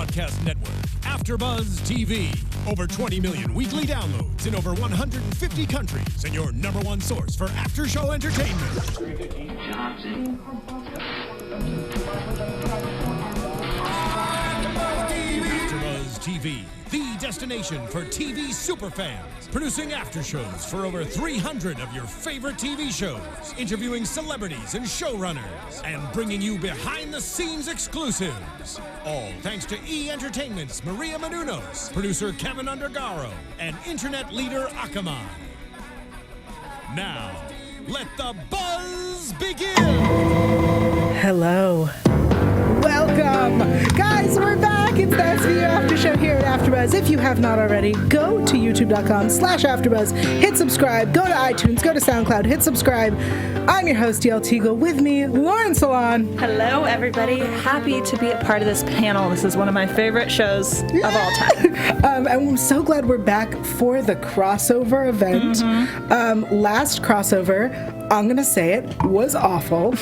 broadcast network, AFTERBUZZ TV. Over 20 million weekly downloads in over 150 countries, and your #1 source for after-show entertainment. AFTERBUZZ TV, the destination for TV superfans. Producing after shows for over 300 of your favorite TV shows, interviewing celebrities and showrunners, and bringing you behind-the-scenes exclusives. All thanks to E! Entertainment's Maria Menounos, producer Kevin Undergaro, and internet leader Akamai. Now, let the buzz begin! Hello. Welcome. Guys, we're back. It's the SVU After Show here at AfterBuzz. If you have not already, go to youtube.com/AfterBuzz. Hit subscribe. Go to iTunes. Go to SoundCloud. Hit subscribe. I'm your host, Yael Tygiel. With me, Lauren Salaun. Hello, everybody. Happy to be a part of this panel. This is one of my favorite shows of all time. And I'm so glad we're back for the crossover event. Last crossover, I'm going to say it, was awful.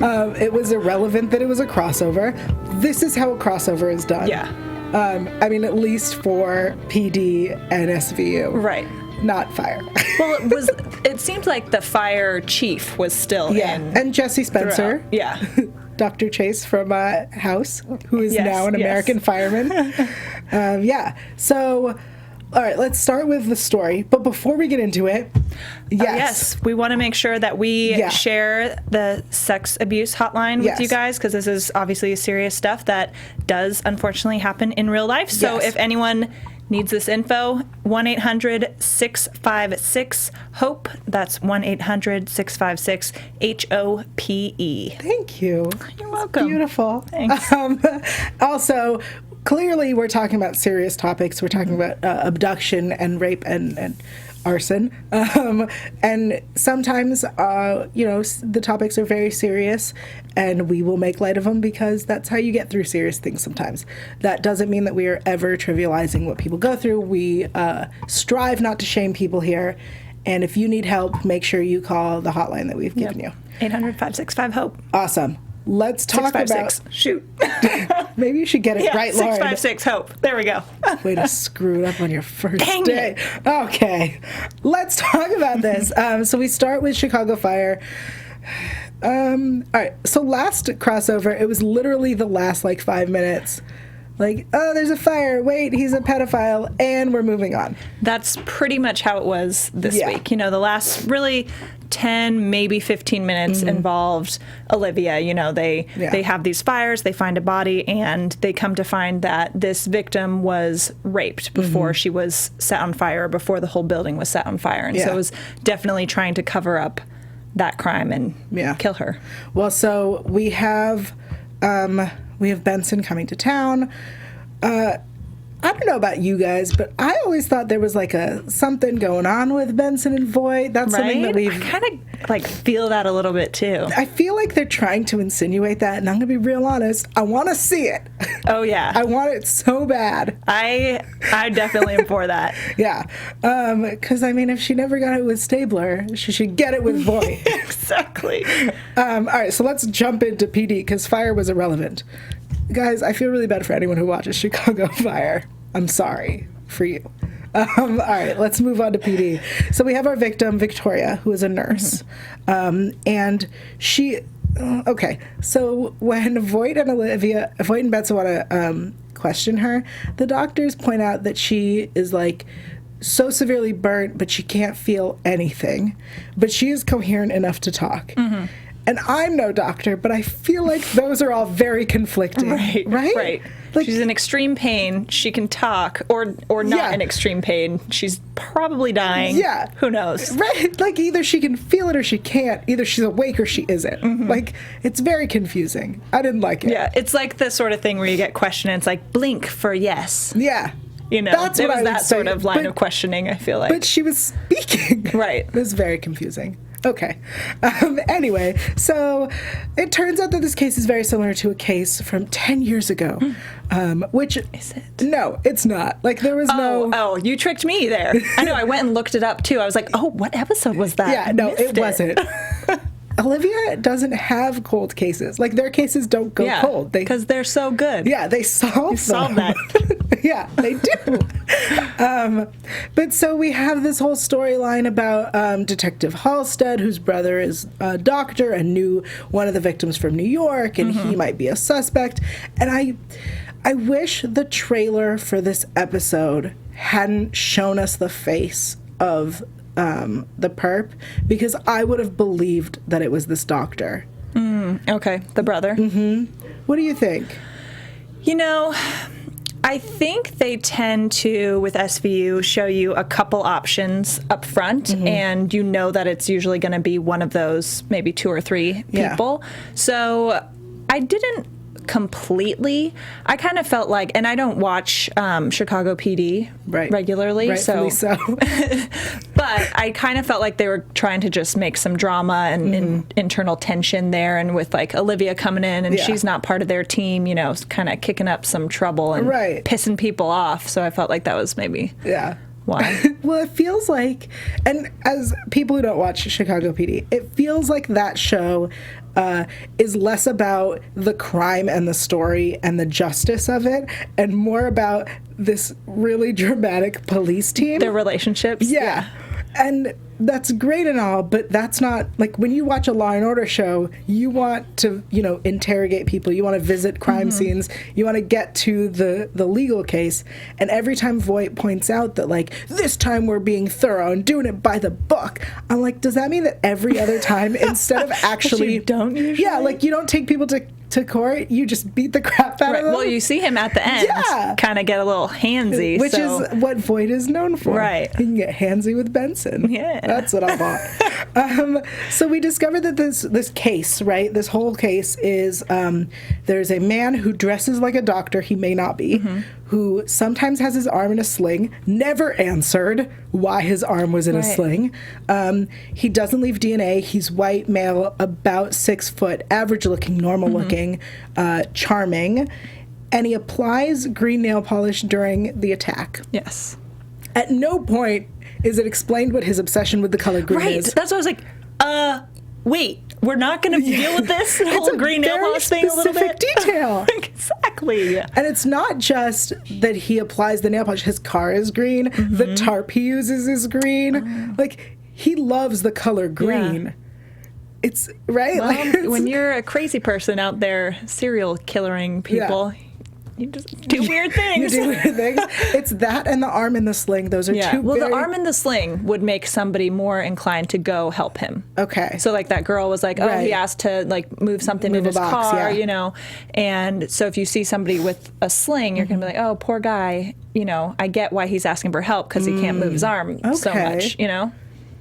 It was irrelevant that it was a crossover. This is how a crossover is done. Yeah. I mean, at least for PD and SVU. Right. Not Fire. Well, it seemed like the Fire chief was still in. And Jesse Spencer. Throughout. Yeah. Dr. Chase from House, who is now an American fireman. So, all right, let's start with the story. But before we get into it, yes, we want to make sure that we share the sex abuse hotline with you guys, because this is obviously serious stuff that does unfortunately happen in real life. So if anyone needs this info, 1-800-656-HOPE. That's 1-800-656-HOPE. Thank you. You're welcome. Beautiful. Thanks. Also, clearly we're talking about serious topics. We're talking about abduction and rape and arson. And sometimes, the topics are very serious, and we will make light of them because that's how you get through serious things sometimes. That doesn't mean that we are ever trivializing what people go through. We strive not to shame people here. And if you need help, make sure you call the hotline that we've given you. 800-565-HOPE. Awesome. Let's talk 656. about... Shoot. Maybe you should get it right, Lauren. 656-HOPE. There we go. Way to screw it up on your first Dang day. It. Okay. Let's talk about this. So we start with Chicago Fire. All right. So last crossover, it was literally the last 5 minutes. There's a fire. Wait, he's a pedophile. And we're moving on. That's pretty much how it was this week. The last really 10, maybe 15 minutes involved Olivia. They have these fires, they find a body, and they come to find that this victim was raped before she was set on fire, before the whole building was set on fire. And so it was definitely trying to cover up that crime and kill her. Well, so we have Benson coming to town. I don't know about you guys, but I always thought there was something going on with Benson and Voight. That's something that we've... I kind of feel that a little bit too. I feel like they're trying to insinuate that, and I'm going to be real honest. I want to see it. Oh, yeah. I want it so bad. I definitely am for that. Yeah. Because, if she never got it with Stabler, she should get it with Voight. Exactly. All right, so let's jump into PD, because Fire was irrelevant. Guys, I feel really bad for anyone who watches Chicago Fire. I'm sorry for you. All right, let's move on to PD. So we have our victim, Victoria, who is a nurse. And she... Okay, so when Voight and Benson want to question her, the doctors point out that she is, so severely burnt, but she can't feel anything. But she is coherent enough to talk. And I'm no doctor, but I feel like those are all very conflicting. Right? She's in extreme pain. She can talk, or not in extreme pain. She's probably dying. Yeah. Who knows? Right. Either she can feel it or she can't. Either she's awake or she isn't. It's very confusing. I didn't like it. Yeah. It's like the sort of thing where you get questioned and it's blink for yes. Yeah. That's there was that sort of line of questioning, I feel like. But she was speaking. Right. It was very confusing. Okay. Anyway, so it turns out that this case is very similar to a case from 10 years ago. Which... Is it? No, it's not. There was no... Oh, you tricked me there. I know, I went and looked it up, too. I was like, oh, what episode was that? Yeah, no, it wasn't. Olivia doesn't have cold cases. Like, their cases don't go cold. Because they're so good. Yeah, they solve that. Yeah, they do. But so we have this whole storyline about Detective Halstead, whose brother is a doctor and knew one of the victims from New York, and he might be a suspect. And I wish the trailer for this episode hadn't shown us the face of the perp, because I would have believed that it was this doctor. Okay, the brother. What do you think? You know, I think they tend to, with SVU, show you a couple options up front, and you know that it's usually going to be one of those, maybe 2 or 3 people. So I didn't completely. I kind of felt like, and I don't watch Chicago PD regularly, Rightfully so. But I kind of felt like they were trying to just make some drama and internal tension there, and with like Olivia coming in and she's not part of their team, you know, kind of kicking up some trouble and pissing people off. So I felt like that was maybe why. Well, it feels like, and as people who don't watch Chicago PD, it feels like that show is less about the crime and the story and the justice of it, and more about this really dramatic police team. Their relationships. Yeah. And that's great and all, but that's not, like, when you watch a Law and Order show, you want to, you know, interrogate people. You want to visit crime scenes. You want to get to the legal case. And every time Voight points out that, like, this time we're being thorough and doing it by the book, I'm like, does that mean that every other time, instead of actually... you don't usually? Yeah, like, you don't take people to court, you just beat the crap out of them. Well, you see him at the end kind of get a little handsy. Which is what Voight is known for. Right. He can get handsy with Benson. Yeah. That's what I bought. So we discovered that this case, right, this whole case is there's a man who dresses like a doctor, he may not be, who sometimes has his arm in a sling, never answered why his arm was in a sling. He doesn't leave DNA. He's white, male, about 6 foot, average looking, normal looking, charming, and he applies green nail polish during the attack. Yes. At no point is it explained what his obsession with the color green is. That's what I was like, wait, we're not going to deal with this whole green nail polish thing a little bit? Detail. Exactly. And it's not just that he applies the nail polish. His car is green. The tarp he uses is green. Like, he loves the color green. Yeah. It's, right? Well, like, when you're a crazy person out there serial killering people, you just do weird things. You do weird things. It's that and the arm in the sling. Those are two Well, the arm in the sling would make somebody more inclined to go help him. Okay. So, like, that girl was like, he asked to, like, move something in his car, you know. And so if you see somebody with a sling, you're going to be like, oh, poor guy. You know, I get why he's asking for help because he can't move his arm so much, you know.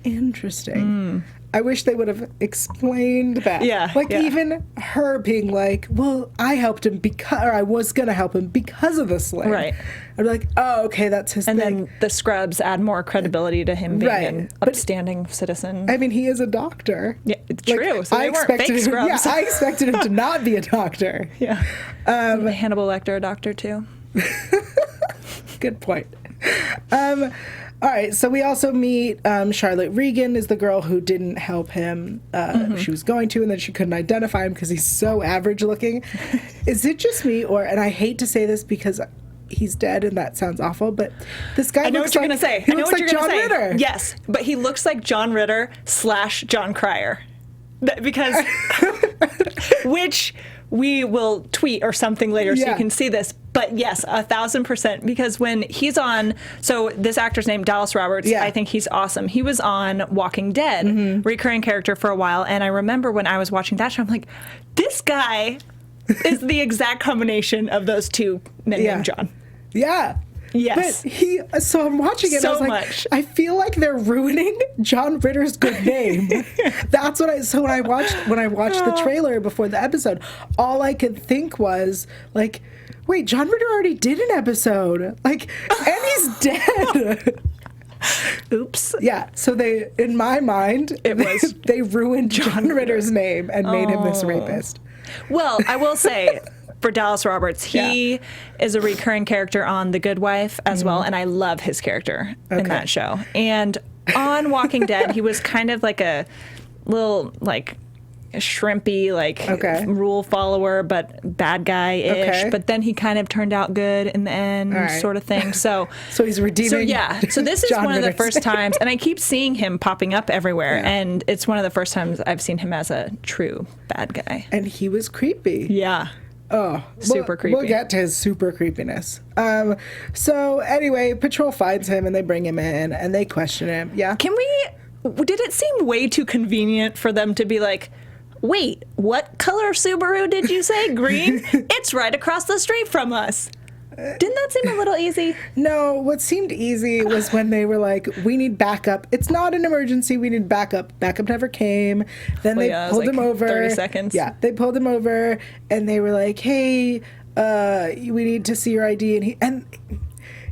Interesting. I wish they would have explained that. Yeah. Like, even her being like, well, I helped him or I was going to help him because of the sling. Right. I'd be like, oh, okay, that's his thing. And then the scrubs add more credibility to him being an upstanding citizen. I mean, he is a doctor. Yeah, true. Like, so they weren't fake scrubs. Yeah, I expected him to not be a doctor. Yeah. Hannibal Lecter a doctor, too. Good point. All right, so we also meet Charlotte Regan is the girl who didn't help him. She was going to, and then she couldn't identify him because he's so average looking. Is it just me, and I hate to say this because he's dead and that sounds awful, but this guy looks like... I know what you're going to say. He looks like John Ritter. Yes, but he looks like John Ritter / John Cryer. Because... which... we will tweet or something later so you can see this. But yes, 1,000%. Because when he's on, so this actor's name, Dallas Roberts, I think he's awesome. He was on Walking Dead, recurring character for a while. And I remember when I was watching that show, I'm like, this guy is the exact combination of those two men named John. Yeah. Yes. But so I'm watching it and I was like, I feel like they're ruining John Ritter's good name. That's what when I watched the trailer before the episode, all I could think was like, wait, John Ritter already did an episode. Like, and he's dead. Oops. Yeah. So in my mind, they ruined John Ritter's name and made him this rapist. Well, I will say, for Dallas Roberts, he is a recurring character on The Good Wife as well, and I love his character in that show. And on Walking Dead, he was kind of like a little, like, shrimpy, like rule follower, but bad guy-ish. Okay. But then he kind of turned out good in the end, sort of thing. So he's redeeming. So yeah. So this is one of the first times, and I keep seeing him popping up everywhere, and it's one of the first times I've seen him as a true bad guy. And he was creepy. Yeah. Oh, super creepy. We'll get to his super creepiness. So anyway, Patrol finds him and they bring him in and they question him. Yeah. Did it seem way too convenient for them to be like, wait, what color Subaru did you say? Green? It's right across the street from us. Didn't that seem a little easy? No, what seemed easy was when they were like, we need backup. It's not an emergency. We need backup. Backup never came. Then they pulled him over. 30 seconds. Yeah, they pulled him over and they were like, hey, we need to see your ID. And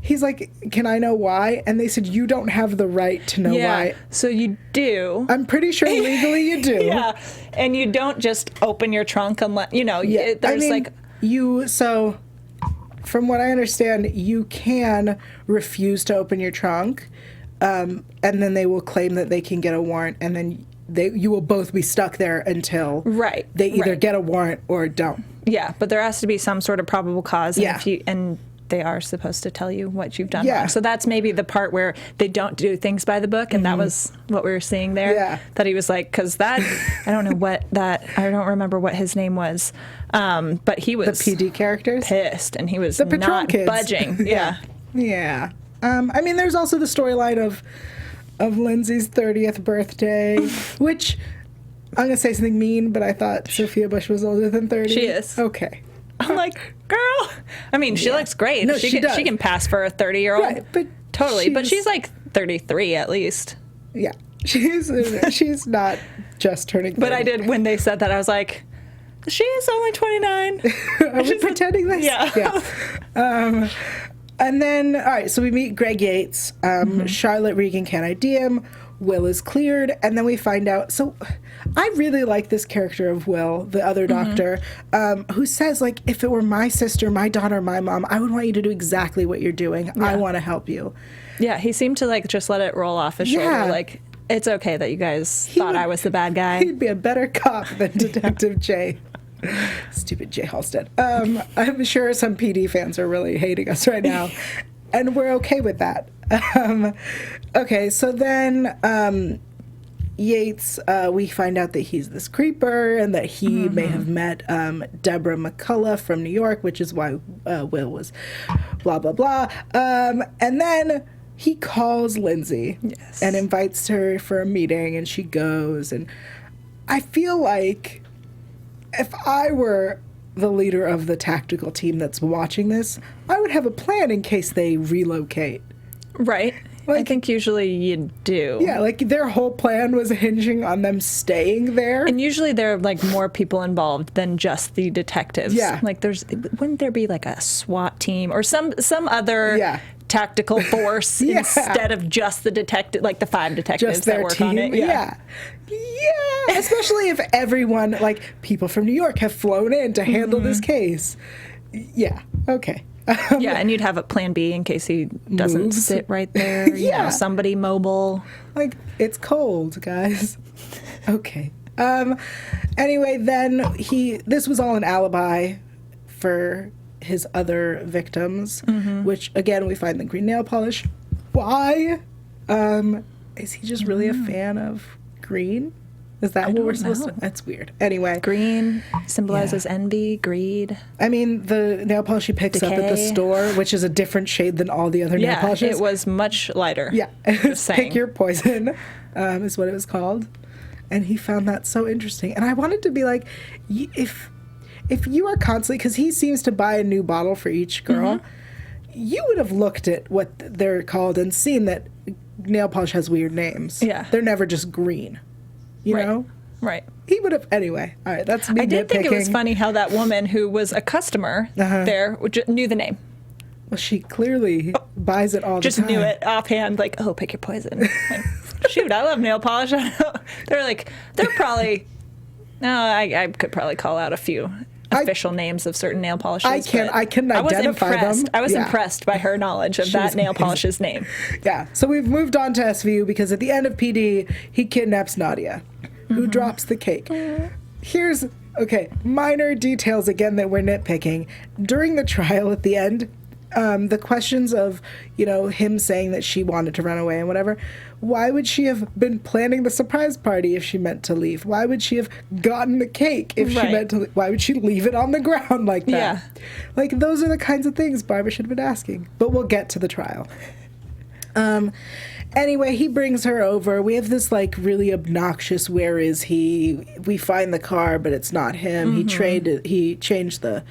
he's like, can I know why? And they said, you don't have the right to know why. So you do. I'm pretty sure legally you do. Yeah. And you don't just open your trunk unless, So from what I understand, you can refuse to open your trunk, and then they will claim that they can get a warrant, and then you will both be stuck there until they either get a warrant or don't. Yeah, but there has to be some sort of probable cause, and they are supposed to tell you what you've done wrong. So that's maybe the part where they don't do things by the book, and that was what we were seeing there. Yeah. That he was like, because that, I don't remember what his name was, but he was the PD characters pissed, and he was the not kids. budging. Yeah. I mean, there's also the storyline of Lindsay's 30th birthday, which I'm gonna say something mean, but I thought Shaffir Bush was older than 30. She is. Okay. I'm like, girl. I mean, she looks great. No, she does. She can pass for a 30-year-old. Right, but totally. But she's like 33 at least. Yeah. She's not just turning 30. But I did, when they said that, I was like, she is only 29. Are we pretending this? Yeah. And then, all right, so we meet Greg Yates. Charlotte Regan can't ID him. Will is cleared. And then we find out. So I really like this character of Will, the other doctor, who says, like, if it were my sister, my daughter, my mom, I would want you to do exactly what you're doing. Yeah. I want to help you. Yeah, he seemed to, like, just let it roll off his shoulder. Like, it's okay that you guys thought I was the bad guy. He'd be a better cop than Detective Jay. Stupid Jay Halstead. I'm sure some PD fans are really hating us right now. And we're okay with that. Okay, so then Yates, we find out that he's this creeper and that he may have met Deborah McCullough from New York, which is why Will was blah, blah, blah. And then he calls Lindsay and invites her for a meeting, and she goes. And I feel like if I were the leader of the tactical team that's watching this, I would have a plan in case they relocate. Right. Like, I think usually you do. Yeah, like their whole plan was hinging on them staying there. And usually there are like more people involved than just the detectives. Yeah. Like wouldn't there be like a SWAT team or some other tactical force instead of just the detective, like the 5 detectives just their that work team. on it? Yeah, especially if everyone, like people from New York, have flown in to handle this case. Yeah, okay. Yeah, and you'd have a plan B in case he doesn't sit right there. You know, somebody mobile. Like, it's cold, guys. Okay. Anyway, then this was all an alibi for his other victims, which, again, we find the green nail polish. Why? Is he just really a fan of green? Is that what we're supposed to? That's weird. Anyway. Green symbolizes envy, greed. I mean, the nail polish he picks up at the store, which is a different shade than all the other nail polishes. Yeah, it was much lighter. Yeah. Pick your poison is what it was called. And he found that so interesting. And I wanted to be like, if you are constantly, because he seems to buy a new bottle for each girl, you would have looked at what they're called and seen that nail polish has weird names. Yeah. They're never just green. You know? Right. He would have, anyway. All right, that's me I did think it was funny how that woman who was a customer there knew the name. Well, she clearly buys it all the time. Just knew it offhand, like, oh, pick your poison. Like, shoot, I love nail polish. They're probably, I could probably call out a few official names of certain nail polishes. I couldn't identify them. I was impressed by her knowledge of that nail polish's name. Yeah, so we've moved on to SVU because at the end of PD, he kidnaps Nadia, who drops the cake. Here's, okay, minor details again that we're nitpicking. During the trial at the end, the questions of, him saying that she wanted to run away and whatever, why would she have been planning the surprise party if she meant to leave? Why would she have gotten the cake if she meant to leave? Why would she leave it on the ground like that? Yeah. Like, those are the kinds of things Barbra should have been asking. But we'll get to the trial. Anyway, he brings her over. We have this, like, really obnoxious, where is he? We find the car, but it's not him. Mm-hmm. He changed the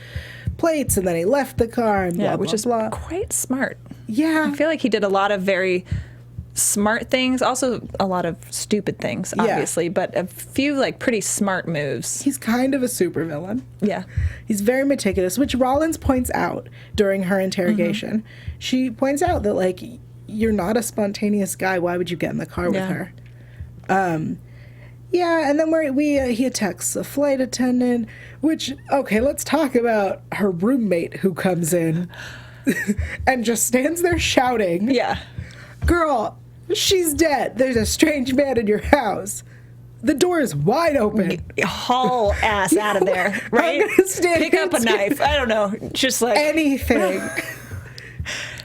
plates, and then he left the car, and blah, which blah, is blah. quite smart. Yeah. I feel like he did a lot of very smart things, also a lot of stupid things, obviously, but a few, like, pretty smart moves. He's kind of a supervillain. Yeah. He's very meticulous, which Rollins points out during her interrogation. Mm-hmm. She points out that, like, you're not a spontaneous guy. Why would you get in the car with her? And then he attacks a flight attendant, which, okay, let's talk about her roommate who comes in and just stands there shouting. Yeah. Girl, she's dead. There's a strange man in your house. The door is wide open. Haul ass out of there, right? Pick up a knife. I don't know. Just like anything.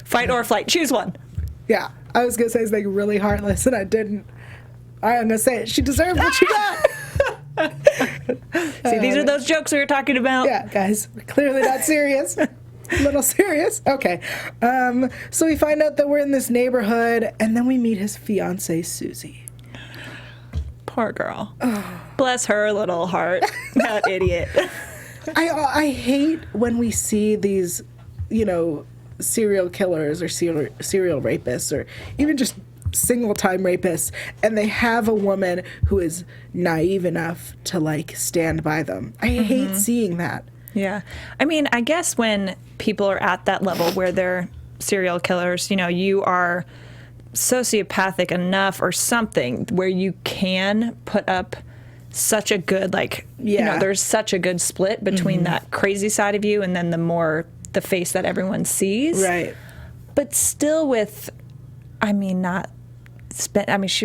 Fight or flight. Choose one. Yeah, I was going to say something really heartless, and I didn't. I'm going to say it. She deserved what she got. See, these are those jokes we were talking about. Yeah, guys, we're clearly not serious. A little serious. Okay. So we find out that we're in this neighborhood, and then we meet his fiancée, Susie. Poor girl. Bless her little heart. That idiot. I hate when we see these, serial killers or serial rapists or even just single-time rapists, and they have a woman who is naive enough to, like, stand by them. I hate seeing that. Yeah. I mean, I guess when people are at that level where they're serial killers, you are sociopathic enough or something where you can put up such a good, like, there's such a good split between that crazy side of you and then the face that everyone sees. Right. But still with, she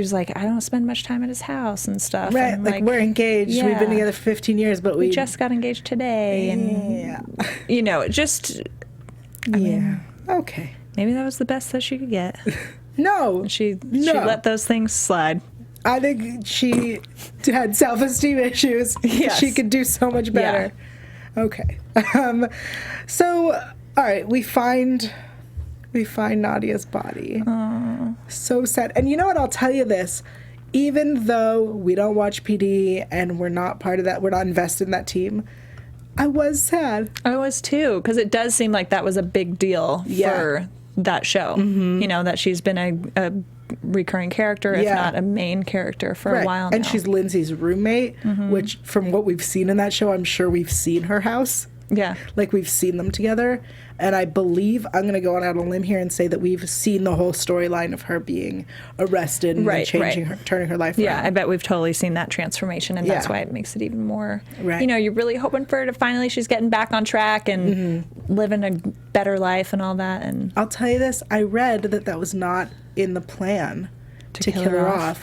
was like, I don't spend much time at his house and stuff. Right, and like, we're engaged. Yeah. We've been together for 15 years, but we just got engaged today. And, okay. Maybe that was the best that she could get. No. She let those things slide. I think she had self-esteem issues. Yes. She could do so much better. Yeah. Okay. So, all right, we find Nadia's body. Aww. So sad. And you know what? I'll tell you this. Even though we don't watch PD and we're not part of that, we're not invested in that team, I was sad. I was too, because it does seem like that was a big deal for that show. Mm-hmm. That she's been a recurring character, if not a main character for a while now. And she's Lindsay's roommate, which from what we've seen in that show, I'm sure we've seen her house. Yeah. Like, we've seen them together. And I believe, I'm going to go out on a limb here and say that we've seen the whole storyline of her being arrested and changing her, turning her life around. Yeah, I bet we've totally seen that transformation, and that's why it makes it even more, you're really hoping for her to finally, she's getting back on track and living a better life and all that. And I'll tell you this, I read that was not in the plan to kill her off.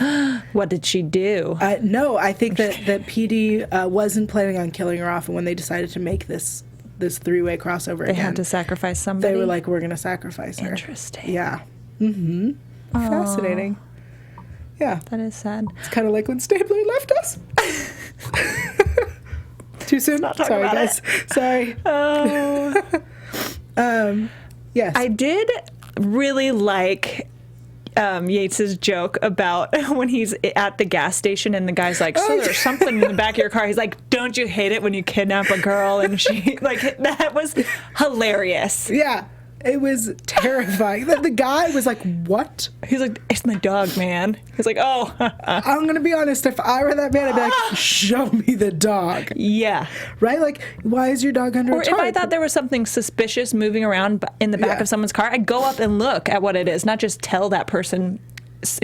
What did she do? No, I think that PD wasn't planning on killing her off, and when they decided to make this three-way crossover they had to sacrifice somebody? They were like, we're going to sacrifice her. Interesting. Yeah. Mm-hmm. Fascinating. Yeah. That is sad. It's kind of like when Stabler left us. Too soon? Sorry, guys. Sorry. Oh. Yes. I did really like Yates's joke about when he's at the gas station and the guy's like, so there's something in the back of your car. He's like, don't you hate it when you kidnap a girl? And she, like, that was hilarious. Yeah. It was terrifying. The guy was like, what? He's like, it's my dog, man. He's like, oh. I'm going to be honest. If I were that man, I'd be like, show me the dog. Yeah. Right? Like, why is your dog under a tarp? Or if I thought there was something suspicious moving around in the back of someone's car, I'd go up and look at what it is, not just tell that person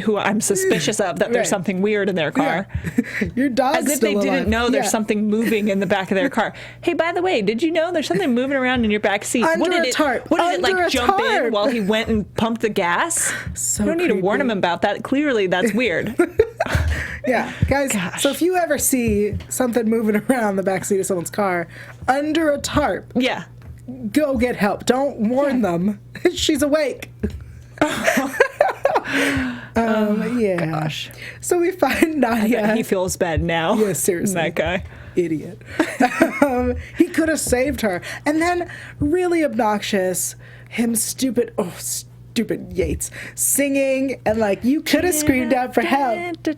who I'm suspicious of, that there's something weird in their car. Yeah. Your dog's As if still they alive. didn't know there's something moving in the back of their car. Hey, by the way, did you know there's something moving around in your back seat? Under What did a tarp. What did it Under like a jump tarp. in while he went and pumped the gas? So you don't need to warn creepy. him about that. Clearly, that's weird. Yeah, guys. Gosh. So if you ever see something moving around the backseat of someone's car under a tarp, Yeah. go get help. Don't warn them. She's awake. Yeah. Gosh. So we find Nadia. He feels bad now. Yeah, seriously. That guy. Idiot. He could have saved her. And then, really obnoxious, him stupid Yates singing, and like, you could have screamed out for help.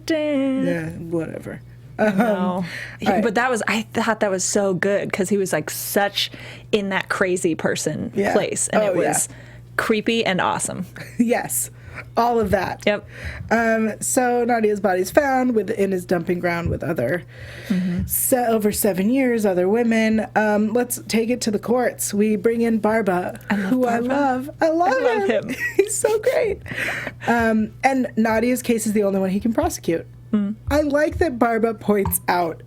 Yeah, whatever. No. right. But I thought that was so good because he was like such in that crazy person place. And it was creepy and awesome. Yes. All of that. Yep. So Nadia's body's found within his dumping ground with other, over 7 years, other women. Let's take it to the courts. We bring in Barbra, who I love. I love him. He's so great. And Nadia's case is the only one he can prosecute. I like that Barbra points out,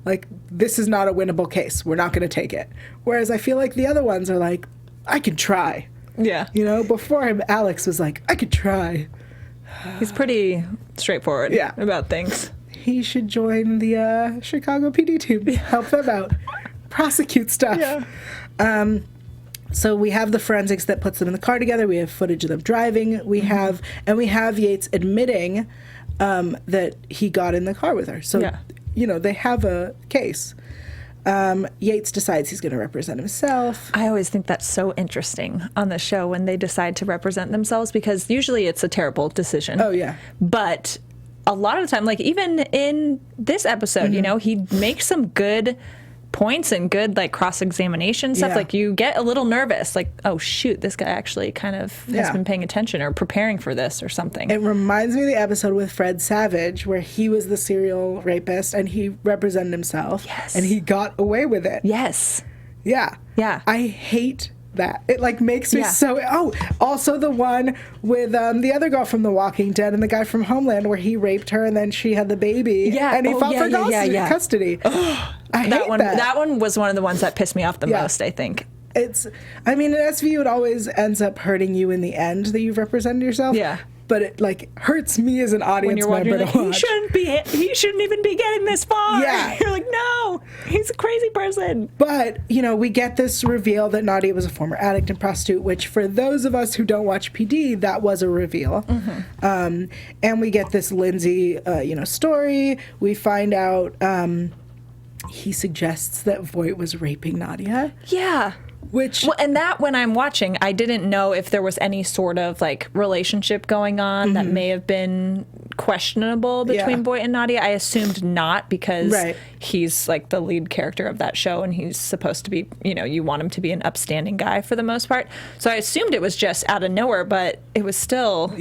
like, this is not a winnable case. We're not going to take it. Whereas I feel like the other ones are like, I can try. Yeah. You know, before him, Alex was like, I could try. He's pretty straightforward about things. He should join the Chicago PD team. Help them out. Prosecute stuff. Yeah. So we have the forensics that puts them in the car together. We have footage of them driving. We have Yates admitting that he got in the car with her. So, you know, they have a case. Yates decides he's going to represent himself. I always think that's so interesting on the show when they decide to represent themselves, because usually it's a terrible decision. Oh, yeah. But a lot of the time, like even in this episode, you know, he makes some good points and good like cross-examination stuff. Like you get a little nervous, like, oh shoot, this guy actually kind of has been paying attention or preparing for this or something. It reminds me of the episode with Fred Savage where he was the serial rapist and he represented himself. Yes. And he got away with it. Yes. Yeah. Yeah. I hate that. It like makes me so. Oh, also the one with the other girl from The Walking Dead and the guy from Homeland where he raped her and then she had the baby. Yeah. And he fought for custody. I hate that. That one was one of the ones that pissed me off the most, I think. I mean, in SVU, it always ends up hurting you in the end that you've represented yourself. Yeah. But it like hurts me as an audience When you're watching, member like, to watch. he shouldn't even be getting this far. Yeah. You're like, no, he's a crazy person. But, you know, we get this reveal that Nadia was a former addict and prostitute, which for those of us who don't watch PD, that was a reveal. And we get this Lindsay, story. We find out he suggests that Voight was raping Nadia. Yeah. And that when I'm watching, I didn't know if there was any sort of like relationship going on that may have been questionable between Voight and Nadia. I assumed not, because he's like the lead character of that show and he's supposed to be, you know, you want him to be an upstanding guy for the most part. So I assumed it was just out of nowhere, but it was still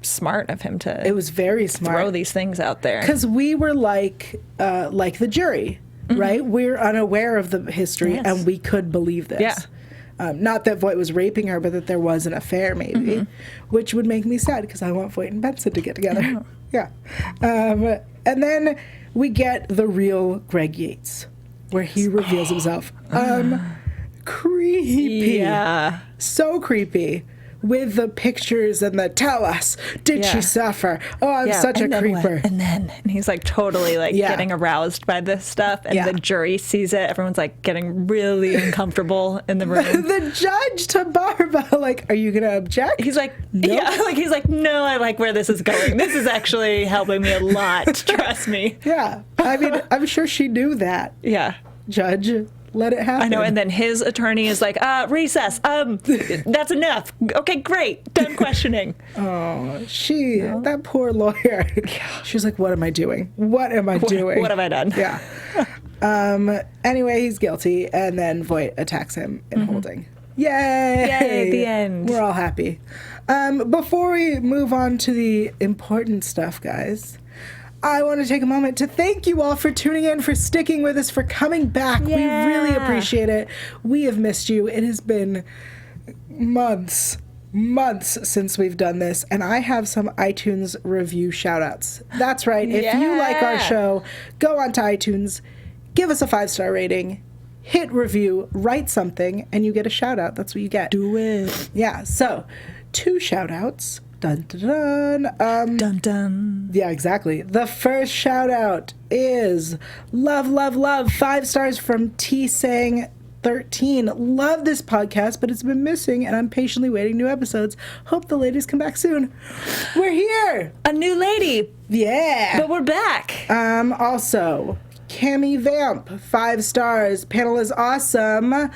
smart of him to. It was very smart. Throw these things out there. Because we were like the jury. Right? We're unaware of the history and we could believe this. Yeah. Not that Voight was raping her, but that there was an affair maybe, which would make me sad because I want Voight and Benson to get together. Yeah. And then we get the real Greg Yates, where he reveals himself. Creepy. Yeah. So creepy. With the pictures and the tell us, did she suffer? Oh, I'm such a creeper. And he's like totally like getting aroused by this stuff. And the jury sees it. Everyone's like getting really uncomfortable in the room. The judge to Barbra, like, are you going to object? He's like, he's like, no, I like where this is going. This is actually helping me a lot. Trust me. Yeah. I mean, I'm sure she knew that. Yeah. Judge, let it happen. I know, and then his attorney is like, recess. That's enough. Okay, great. Done questioning. Oh, that poor lawyer. She's like, what am I doing? What am I doing? What have I done? Yeah. Anyway, he's guilty, and then Voight attacks him in holding. Yay! Yay, the end. We're all happy. Before we move on to the important stuff, guys, I want to take a moment to thank you all for tuning in, for sticking with us, for coming back. Yeah. We really appreciate it. We have missed you. It has been months months since we've done this, and I have some iTunes review shout-outs. That's right. If you like our show, go onto iTunes, give us a 5-star rating, hit review, write something, and you get a shout-out. That's what you get. Do it. Yeah, so 2 shout-outs. Dun, dun, dun. Dun, dun. Yeah, exactly. The first shout-out is love, love, love. 5 stars from T-Sang 13. Love this podcast, but it's been missing, and I'm patiently waiting new episodes. Hope the ladies come back soon. We're here. A new lady. Yeah. But we're back. Also, Cami Vamp, 5 stars. Panel is awesome.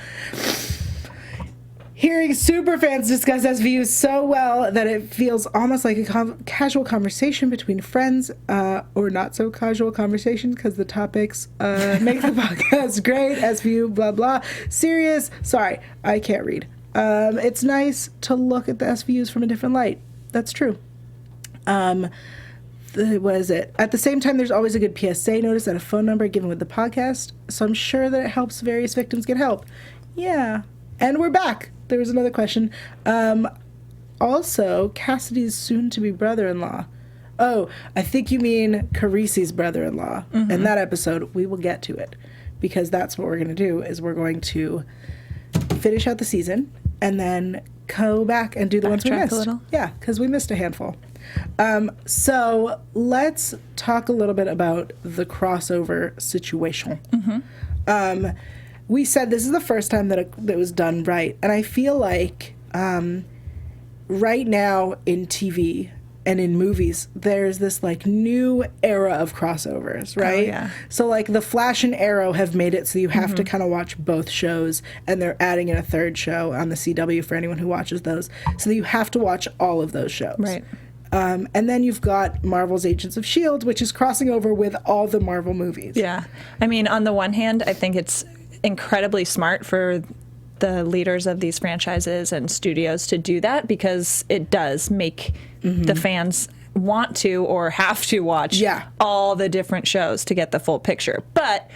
Hearing superfans discuss SVU so well that it feels almost like a casual conversation between friends, or not so casual conversation because the topics make the podcast great. SVU, blah, blah. Serious. Sorry, I can't read. It's nice to look at the SVUs from a different light. That's true. What is it? At the same time, there's always a good PSA notice and a phone number given with the podcast, so I'm sure that it helps various victims get help. Yeah. And we're back. There was another question. Also, Cassidy's soon-to-be brother-in-law. Oh, I think you mean Carisi's brother-in-law. Mm-hmm. In that episode, we will get to it. Because that's what we're going to do, is we're going to finish out the season and then go back and do the ones we missed. A little. Yeah, because we missed a handful. So let's talk a little bit about the crossover situation. Mm-hmm. We said this is the first time that it was done right. And I feel like right now in TV and in movies, there's this like new era of crossovers, right? Oh, yeah. So like The Flash and Arrow have made it so you have to kind of watch both shows, and they're adding in a third show on the CW for anyone who watches those. So that you have to watch all of those shows. Right. And then you've got Marvel's Agents of S.H.I.E.L.D., which is crossing over with all the Marvel movies. Yeah. I mean, on the one hand, I think it's incredibly smart for the leaders of these franchises and studios to do that, because it does make the fans want to or have to watch all the different shows to get the full picture. But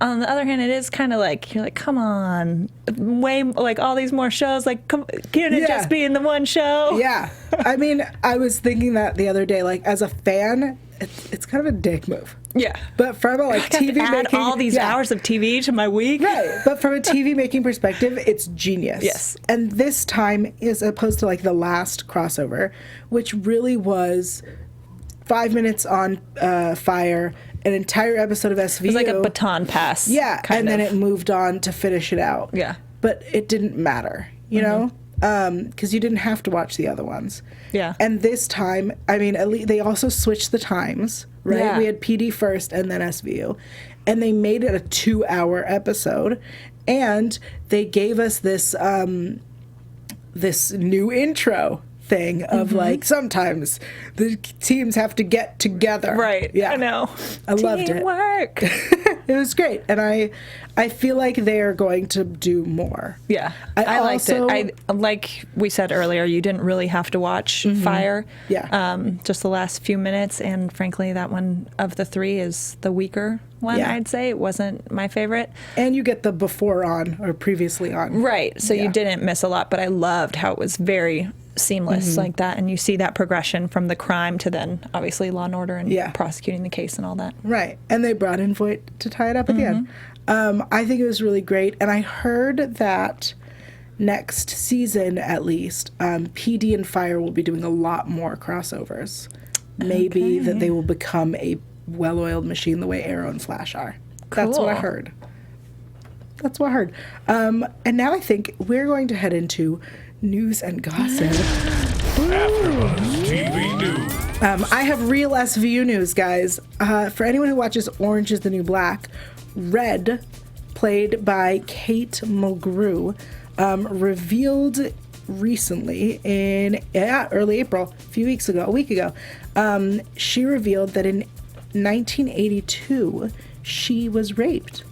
on the other hand, it is kind of like, you're like, come on, way like all these more shows, like, can it just be in the one show? Yeah. I mean, I was thinking that the other day, like, as a fan, it's kind of a dick move. Yeah. But from a like TV making, all these hours of TV to my week. Right. But from a TV making perspective, it's genius. Yes. And this time, as opposed to like the last crossover, which really was 5 minutes on fire, an entire episode of SVU. It was like a baton pass. Yeah. And then it moved on to finish it out. Yeah. But it didn't matter, you know? Because you didn't have to watch the other ones. Yeah. And this time, I mean, at least they also switched the times, right? Yeah. We had PD first and then SVU. And they made it a 2-hour episode. And they gave us this this new intro thing of like, sometimes the teams have to get together. Right. Yeah. I know. I loved it. Teamwork. It was great. And I feel like they're going to do more. Yeah. I liked it. Like we said earlier, you didn't really have to watch Fire. Yeah. Just the last few minutes. And frankly, that one of the 3 is the weaker one, I'd say. It wasn't my favorite. And you get the before on or previously on. Right. So you didn't miss a lot, but I loved how it was very seamless like that, and you see that progression from the crime to then obviously Law and Order and prosecuting the case and all that. Right. And they brought in Voight to tie it up at the end. I think it was really great, and I heard that next season at least, PD and Fire will be doing a lot more crossovers. Maybe that they will become a well-oiled machine the way Arrow and Flash are. Cool. That's what I heard. And now I think we're going to head into news and gossip. AFTERBUZZ TV News. I have real SVU news, guys. For anyone who watches Orange is the New Black, Red, played by Kate Mulgrew, revealed recently in early April, a week ago, she revealed that in 1982 she was raped.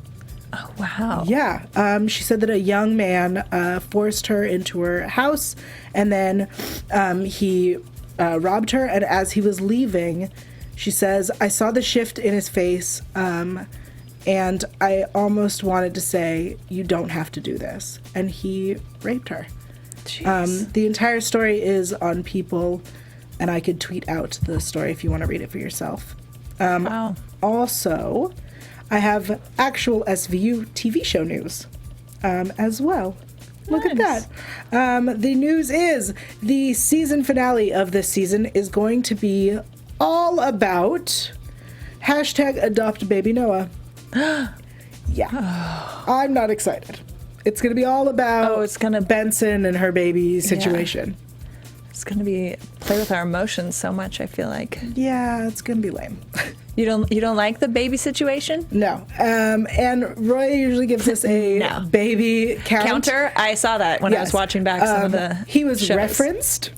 Oh, wow. Yeah. She said that a young man forced her into her house, and then he robbed her. And as he was leaving, she says, I saw the shift in his face, and I almost wanted to say, you don't have to do this. And he raped her. The entire story is on People, and I could tweet out the story if you want to read it for yourself. Wow. Also, I have actual SVU TV show news as well. Look at that. The news is the season finale of this season is going to be all about #AdoptBabyNoah. Yeah. I'm not excited. It's going to be all about Benson and her baby situation. Yeah. It's going to be play with our emotions so much, I feel like. Yeah, it's going to be lame. You don't like the baby situation? No. And Roy usually gives us a baby counter. I saw that when I was watching back some of the He was shows. Referenced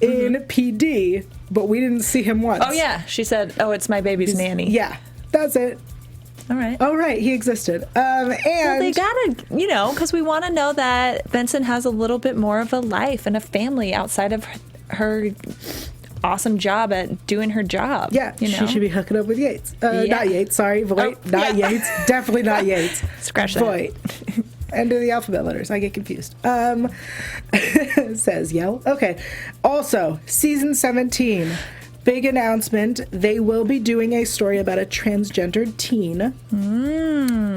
in PD, but we didn't see him once. Oh, yeah. She said, it's my baby's nanny. Yeah, that's it. All right. Oh, right. He existed. And well, they gotta, because we want to know that Benson has a little bit more of a life and a family outside of her awesome job at doing her job. Yeah, she should be hooking up with Yates. Not Yates, sorry. Voight. Yates. Definitely not Yates. Scratch that. Voight. End of the alphabet letters. I get confused. Says Yael. Okay. Also, season 17. Big announcement. They will be doing a story about a transgendered teen.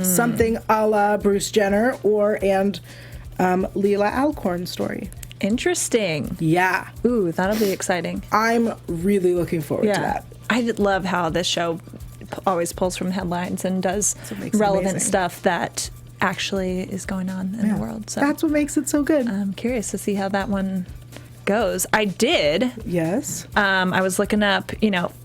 Something a la Bruce Jenner and Leela Alcorn story. Interesting. Yeah. Ooh, that'll be exciting. I'm really looking forward to that. I love how this show always pulls from headlines and does relevant stuff that actually is going on in the world. So that's what makes it so good. I'm curious to see how that one goes. I did. Yes. I was looking up,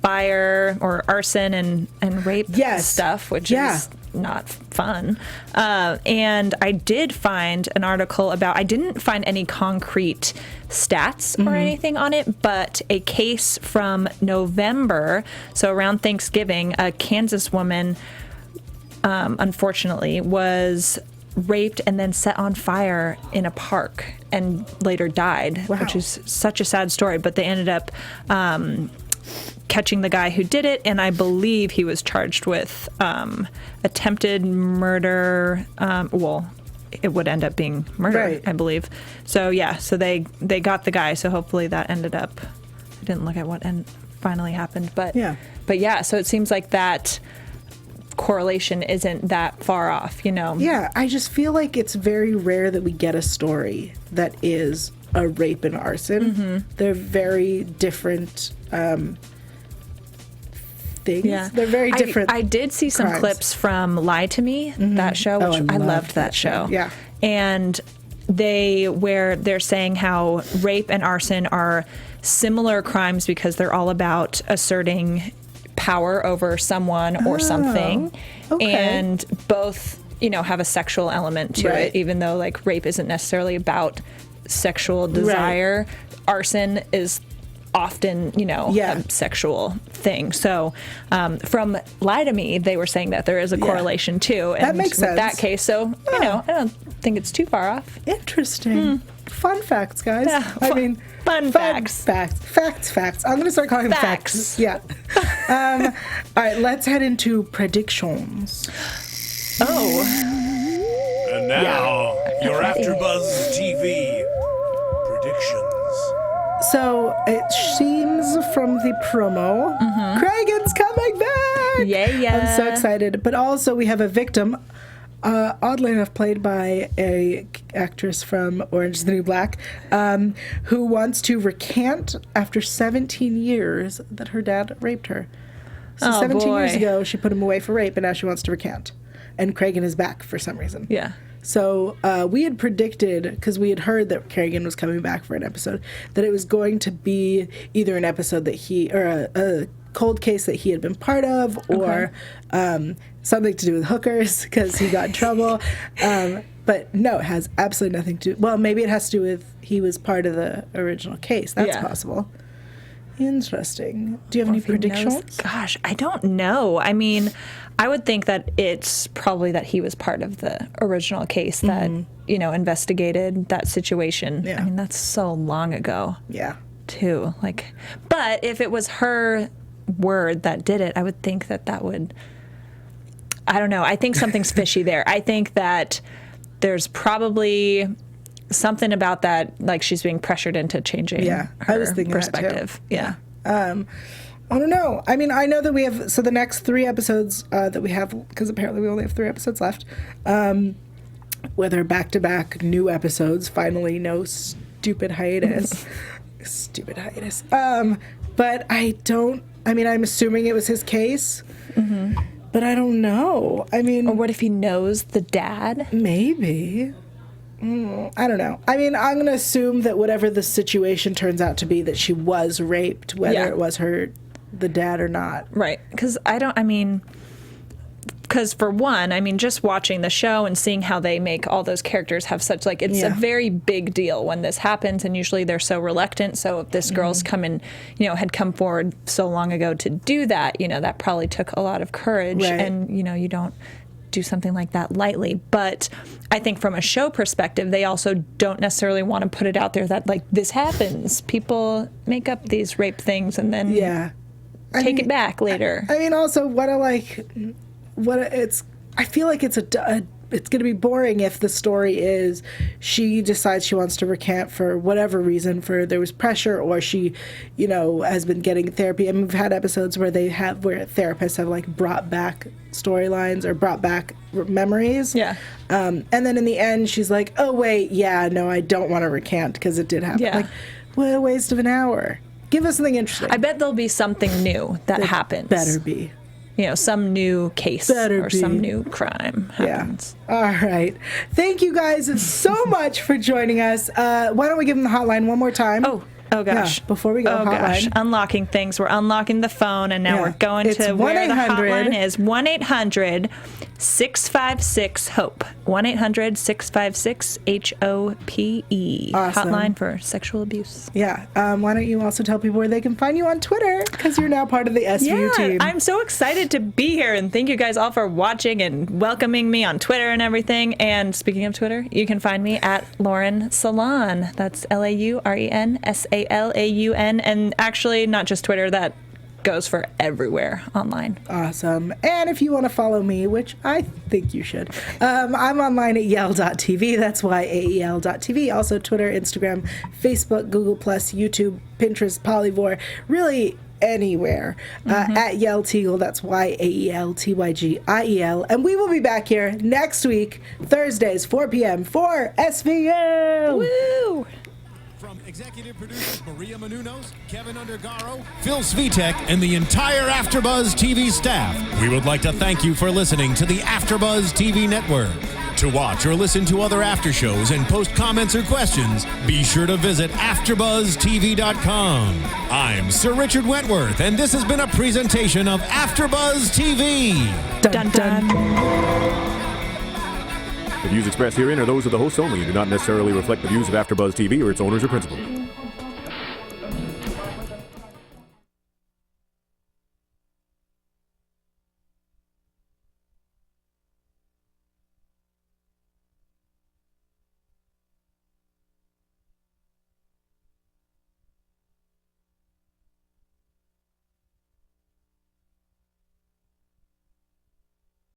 fire or arson and rape stuff, which is not fun. And I did find an article about, I didn't find any concrete stats or anything on it, but a case from November, so around Thanksgiving, a Kansas woman, unfortunately, was raped and then set on fire in a park and later died, which is such a sad story. But they ended up catching the guy who did it, and I believe he was charged with attempted murder. Well, it would end up being murder, I believe. So so they got the guy. So hopefully that ended up. I didn't look at what finally happened, but so it seems like that correlation isn't that far off, Yeah, I just feel like it's very rare that we get a story that is a rape and arson. They're very different things. Yeah. They're very different. I did see some clips from Lie to Me, that show, which I loved that show. Yeah. And they're saying how rape and arson are similar crimes because they're all about asserting power over someone or something, and both have a sexual element to it, even though like rape isn't necessarily about sexual desire. Arson is often a sexual thing. So from Lie to Me, they were saying that there is a correlation too, and that makes sense. With that case, so I don't think it's too far off. Interesting. Fun facts, guys. Fun facts. Facts. I'm going to start calling them facts. Yeah. All right, let's head into predictions. And now, your AFTERBUZZ TV predictions. So it seems from the promo, Cragen's coming back! Yeah. I'm so excited. But also we have a victim, oddly enough played by a actress from Orange is the New Black, who wants to recant after 17 years that her dad raped her. So 17 years ago, she put him away for rape, and now she wants to recant. And Cragen is back for some reason. Yeah. So we had predicted, because we had heard that Cragen was coming back for an episode, that it was going to be either an episode that or a cold case that he had been part of, or something to do with hookers, because he got in trouble. But no, it has absolutely nothing to do. Well, maybe it has to do with he was part of the original case. That's possible. Interesting. Do you have any predictions? Gosh, I don't know. I mean, I would think that it's probably that he was part of the original case that, investigated that situation. Yeah. I mean, that's so long ago. Yeah. Too. But if it was her word that did it, I would think that would, I don't know. I think something's fishy there. I think that there's probably something about that, like she's being pressured into changing her I was thinking perspective. That too. I don't know. I mean, I know that we have, so the next 3 episodes that we have, because apparently we only have 3 episodes left, whether back-to-back new episodes, finally no stupid hiatus. Stupid hiatus. But I'm assuming it was his case, but I don't know. I mean... Or what if he knows the dad? Maybe. I don't know. I mean, I'm going to assume that whatever the situation turns out to be, that she was raped, whether it was the dad or not. Right. Because for one, I mean, just watching the show and seeing how they make all those characters have such, like, it's a very big deal when this happens, and usually they're so reluctant. So if this girl's had come forward so long ago to do that, that probably took a lot of courage. Right. And, you don't do something like that lightly. But I think from a show perspective, they also don't necessarily want to put it out there that, like, this happens. People make up these rape things and then take it back later. I mean, also, I feel like it's it's going to be boring if the story is she decides she wants to recant for whatever reason, there was pressure, or she, has been getting therapy. I mean, we've had episodes where where therapists have, like, brought back storylines or brought back memories. Yeah. And then in the end, she's like, oh, wait, no, I don't want to recant because it did happen. Yeah. Like, what a waste of an hour. Give us something interesting. I bet there'll be something new that happens. Better be. Some new case some new crime happens. Yeah. All right. Thank you guys so much for joining us. Why don't we give them the hotline one more time? Oh gosh. Yeah, before we go, hotline. Gosh. Unlocking things. We're unlocking the phone, and now we're going to where the hotline is. 1-800-656-HOPE. 1-800-656-HOPE. Awesome. Hotline for sexual abuse. Yeah. Why don't you also tell people where they can find you on Twitter, because you're now part of the SVU team. I'm so excited to be here, and thank you guys all for watching and welcoming me on Twitter and everything. And speaking of Twitter, you can find me at Lauren Salaun. That's LaurenSalaun. And actually, not just Twitter, that goes for everywhere online. Awesome. And if you want to follow me, which I think you should, I'm online at Yael.tv. That's YAEL.tv. Also Twitter, Instagram, Facebook, Google+, YouTube, Pinterest, Polyvore, really anywhere. At Yael Tygiel. That's YAELTYGIEL. And we will be back here next week, Thursdays, 4 p.m. for SVU. Woo! From executive producers Maria Menounos, Kevin Undergaro, Phil Svitek, and the entire AfterBuzz TV staff, we would like to thank you for listening to the AfterBuzz TV network. To watch or listen to other after shows and post comments or questions, be sure to visit AfterBuzzTV.com. I'm Sir Richard Wentworth, and this has been a presentation of AfterBuzz TV. Dun dun. The views expressed herein are those of the hosts only and do not necessarily reflect the views of AfterBuzz TV or its owners or principals.